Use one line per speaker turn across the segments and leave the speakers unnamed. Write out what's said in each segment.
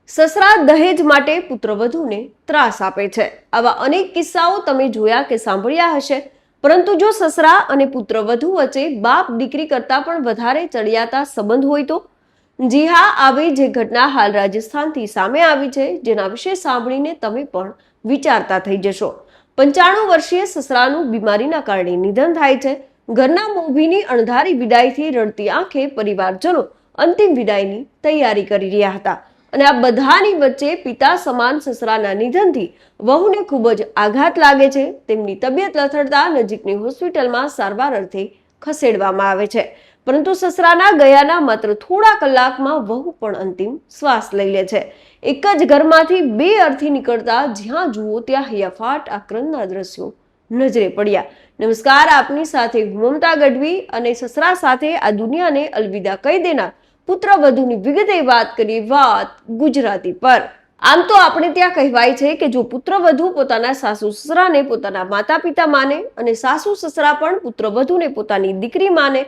સસરા દહેજ માટે પુત્રવધૂને ત્રાસ આપે છે। આવા અનેક કિસ્સાઓ તમે જોયા કે સાંભળ્યા હશે, પરંતુ જો સસરા અને પુત્રવધુ વચ્ચે બાપ દીકરી કરતા પણ વધારે ચડિયાતા સંબંધ હોય તો? જી હા, આવી જે ઘટના હાલ રાજસ્થાનથી સામે આવી છે, જેના વિશે સાંભળીને તમે પણ વિચારતા થઈ જશો। 95 વર્ષીય સસરાનું બીમારીના કારણે નિધન થાય છે। ઘરના મોભીની અણધારી વિદાયથી રડતી આંખે પરિવારજનો અંતિમ વિદાયની તૈયારી કરી રહ્યા હતા, અને આ બધાની વચ્ચે પિતા સમાન સસરાના નિધનથી વહુને ખૂબ જ આઘાત લાગે છે। તેમની તબિયત લથડતા નજીકની હોસ્પિટલમાં સારવાર અર્થે ખસેડવામાં આવે છે, પરંતુ સસરાના ગયાના માત્ર થોડા કલાકમાં વહુ પણ અંતિમ શ્વાસ લઈ લે છે। એક જ ઘરમાંથી બે અર્થી નીકળતા જ્યાં જુઓ ત્યાં હૈયાફાટ આક્રંદના દ્રશ્યો નજરે પડ્યા। નમસ્કાર, આપની સાથે મમતા ગઢવી, અને સસરા સાથે આ દુનિયાને અલવિદા કહી દેનાર પુત્રવધુની વિગતે વાત કરીએ વાત ગુજરાતી પર। આમ તો આપણે ત્યાં કહેવાય છે કે જો પુત્રવધુ પોતાના સાસુ સસરાને પોતાના માતા પિતા માને અને સાસુ સસરા પણ પુત્રવધુને પોતાની દીકરી માને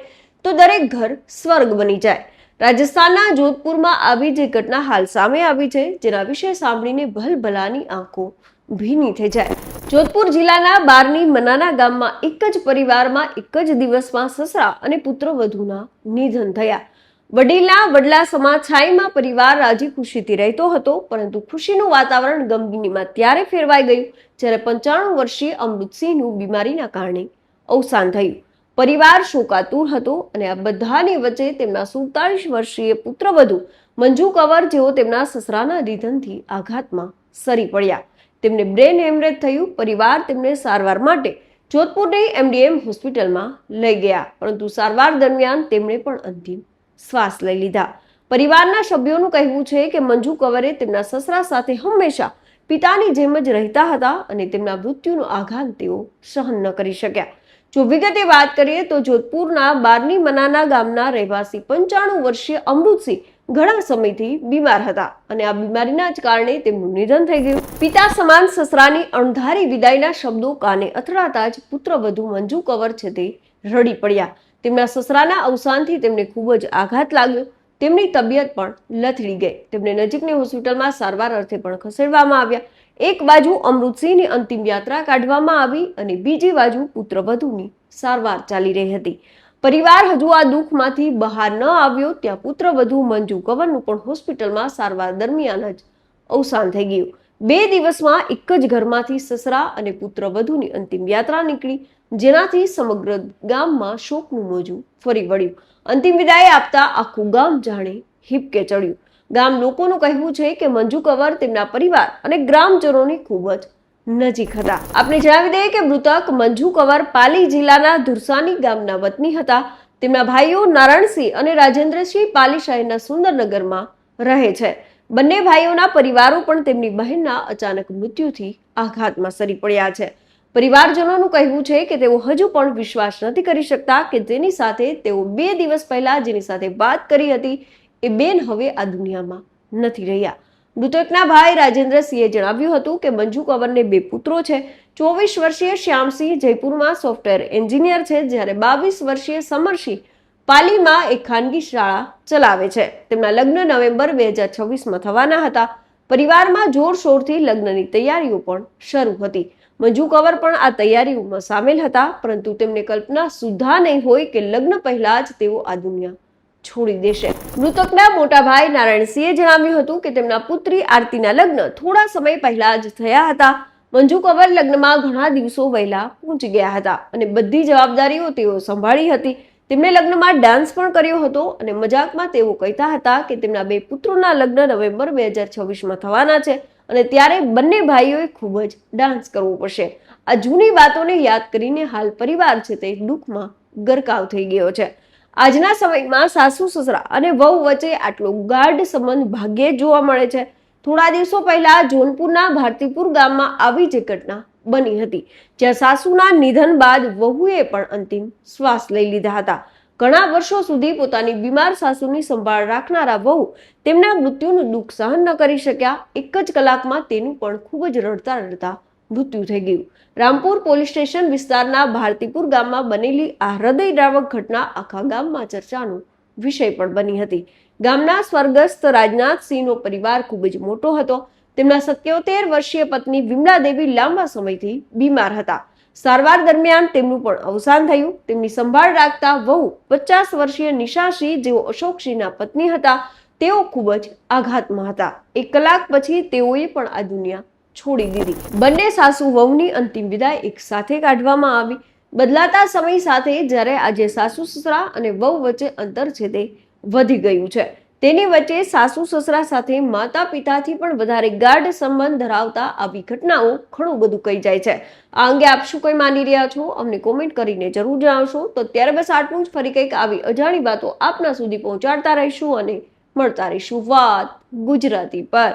તો દરેક ઘર સ્વર્ગ બની જાય। રાજસ્થાનના જોધપુરમાં આવી જે ઘટના હાલ સામે આવી છે, જેના વિશે સાંભળીને ભલભલાની આંખો ભીની થઈ જાય। જોધપુર જિલ્લાના બારની મનાના ગામમાં એક જ પરિવારમાં એક જ દિવસમાં સસરા અને પુત્રવધુના નિધન થયા। વડીલના વડલા સમા છાઈમાં પરિવાર રાજી ખુશીથી રહેતો હતો, પરંતુ ખુશીનું વાતાવરણ ગમગીનીમાં ત્યારે ફેરવાઈ ગયું જ્યારે 95 વર્ષીય અમૃતસિંહનું બીમારીના કારણે અવસાન થયું। પરિવાર શોકાતુર હતો, અને આ બધાની વચ્ચે તેમના 47 વર્ષીય પુત્રવધુ મંજુ કંવર, જેઓ તેમના સસરાના નિધનથી આઘાતમાં સરી પડ્યા। તેમને બ્રેન હેમરેજ થયું। પરિવાર તેમને સારવાર માટે જોધપુરની MDM હોસ્પિટલમાં લઈ ગયા, પરંતુ સારવાર દરમિયાન તેમણે પણ અંતિમ શ્વાસ લઈ લીધા। પરિવારના સભ્યોનું કહેવું છે કે મંજુ કંવરે તેમના સસરા સાથે હંમેશા પિતાની જેમ જ રહેતા હતા, અને તેમના મૃત્યુનો આઘાત તેઓ સહન ન કરી શક્યા। જો વિગતે વાત કરીએ તો જોધપુરના બારની મનાના ગામના રહેવાસી 95 વર્ષીય અમૃતસિંહ ઘણા સમયથી બીમાર હતા, અને આ બીમારીના જ કારણે તેમનું નિધન થઈ ગયું। પિતા સમાન સસરાની અણધારી વિદાયના શબ્દો કાને અથડાતા જ પુત્રવધુ મંજુ કંવર છે તે રડી પડ્યા। તેમના સસરાના અવસાનથી તેમને ખૂબ જ આઘાત લાગ્યો। તેમની તબિયત પણ લથડી ગઈ। તેમને નજીકની હોસ્પિટલમાં સારવાર અર્થે પણ ખસેડવામાં આવ્યા। એક બાજુ અમૃતસિંહની અંતિમ યાત્રા કાઢવામાં આવી, અને બીજી બાજુ પુત્રવધુની સારવાર ચાલી રહી હતી। પરિવાર હજુ આ દુઃખમાંથી બહાર ન આવ્યો ત્યાં પુત્રવધુ મંજુ કંવરનું પણ હોસ્પિટલમાં સારવાર દરમિયાન જ અવસાન થઈ ગયું। 2 દિવસમાં એક જ ઘરમાંથી સસરા અને પુત્રવધુની અંતિમ યાત્રા નીકળી, જેનાથી સમગ્ર ગામમાં શોકનું મોજું ફરી વળ્યું। અંતિમ વિદાય આપતા આખું ગામ જાણે હિબકે ચડ્યું। ગામ લોકોનું કહેવું છે કે મંજુ કંવર તેમના પરિવાર અને ગ્રામજનોની ખૂબ જ નજીક હતા। આપણે જણાવી દઈએ કે મૃતક મંજુ કંવર પાલી જિલ્લાના ધુરસાની ગામના વતની હતા। તેમના ભાઈઓ નારાયણસિંહ અને રાજેન્દ્રસિંહ પાલી શહેરના સુંદરનગરમાં રહે છે। બંને ભાઈઓના પરિવારો પણ તેમની બહેનના અચાનક મૃત્યુથી આઘાતમાં સરી પડ્યા છે। પરિવારજનોનું કહેવું છે કે તેઓ હજુ પણ વિશ્વાસ નથી કરી શકતા કે જેની સાથે તેઓ 2 દિવસ પહેલા જેની સાથે વાત કરી હતી એ બેન હવે આ દુનિયામાં નથી રહ્યા। મૃતકના ભાઈ રાજેન્દ્રસિંહે જણાવ્યું હતું કે મંજુ કંવરને 2 પુત્રો છે। 24 વર્ષીય શ્યામસિંહ જયપુરમાં સોફ્ટવેર એન્જિનિયર છે, જ્યારે 22 વર્ષીય સમરસિંહ પાલીમાં એક ખાનગી શાળા ચલાવે છે। તેમના લગ્ન નવેમ્બર 2026માં થવાના હતા। પરિવારમાં જોરશોરથી લગ્નની તૈયારીઓ પણ શરૂ હતી। મંજુ કંવર પણ આ તૈયારીઓમાં સામેલ હતા, પરંતુ તેમને કલ્પના સુદ્ધા નહીં હોય કે લગ્ન પહેલા જ તેઓ આ દુનિયા છોડી દેશે। મૃતકના મોટા ભાઈ નારાયણસિંહે જણાવ્યું હતું કે તેમના પુત્રી આરતીના લગ્ન થોડા સમય પહેલા જ થયા હતા। મંજુ કંવર લગ્નમાં ઘણા દિવસો વહેલા પહોંચી ગયા હતા, અને બધી જવાબદારીઓ તેઓ સંભાળી હતી। તેમણે લગ્નમાં ડાન્સ પણ કર્યો હતો, અને મજાકમાં તેઓ કહેતા હતા કે તેમના 2 પુત્રોના લગ્ન નવેમ્બર 2026માં થવાના છે, અને ત્યારે બંને ભાઈઓએ ખૂબ જ ડાન્સ કરવો પડશે। આ જૂની વાતોને યાદ કરીને હાલ પરિવાર છે તે દુઃખમાં ગરકાવ થઈ ગયો છે। આજના સમયમાં સાસુ સસરા અને વહુ વચ્ચે આટલો ગાઢ સંબંધ ભાગ્યે જોવા મળે છે। થોડા દિવસો પહેલા જોનપુરના ભારતીપુર ગામમાં આવી જે ઘટના બની હતી, જ્યાં સાસુના નિધન બાદ વહુએ પણ અંતિમ શ્વાસ લઈ લીધા હતા। ઘણા વર્ષો સુધી પોતાની બીમાર સાસુની સંભાળ રાખનારા વહુ તેમના મૃત્યુનું દુઃખ સહન ન કરી શક્યા। એક જ કલાકમાં તેનું પણ ખૂબ જ રડતા રડતા મૃત્યુ થઈ ગયું। રામપુર પોલીસ સ્ટેશન વિસ્તારના ભારતીપુર ગામમાં બનેલી આ હૃદયદ્રાવક ઘટના આખા ગામમાં ચર્ચાનો વિષય પણ બની હતી। ગામના સ્વર્ગસ્થ રાજનાથસિંહનો પરિવાર ખૂબ જ મોટો હતો. તેમના 77 વર્ષીય પત્ની વિમલા દેવી લાંબા સમયથી બીમાર હતા. સારવાર દરમિયાન તેમનું પણ અવસાન થયું. તેમની સંભાળ રાખતા વહુ 50 વર્ષીય નિશાસિંહ, જેઓ અશોકસિંહના પત્ની હતા, તેઓ ખૂબ જ આઘાતમાં હતા. 1 કલાક પછી તેઓએ પણ આ દુનિયા છોડી દીધી. બંને સાસુ વહુની અંતિમ વિદાય એક સાથે કાઢવામાં આવી. બદલાતા સમય સાથે જ્યારે આજે સાસુ સસરા અને વહુ વચ્ચે અંતર છે તે વધી ગયું છે. તેની વચ્ચે સાસુ સસરા સાથે માતા પિતાથી પણ વધારે ગાઢ સંબંધ ધરાવતા આવી ઘટનાઓ ઘણું બધું કહી જાય છે. આ અંગે આપ શું કોઈ માની રહ્યા છો? અમને કોમેન્ટ કરીને જરૂર જણાવશો. તો ત્યારે બસ આટલું જ. ફરી કંઈક આવી અજાણી વાતો આપના સુધી પહોંચાડતા રહીશું અને મળતા રહીશું વાત ગુજરાતી પર.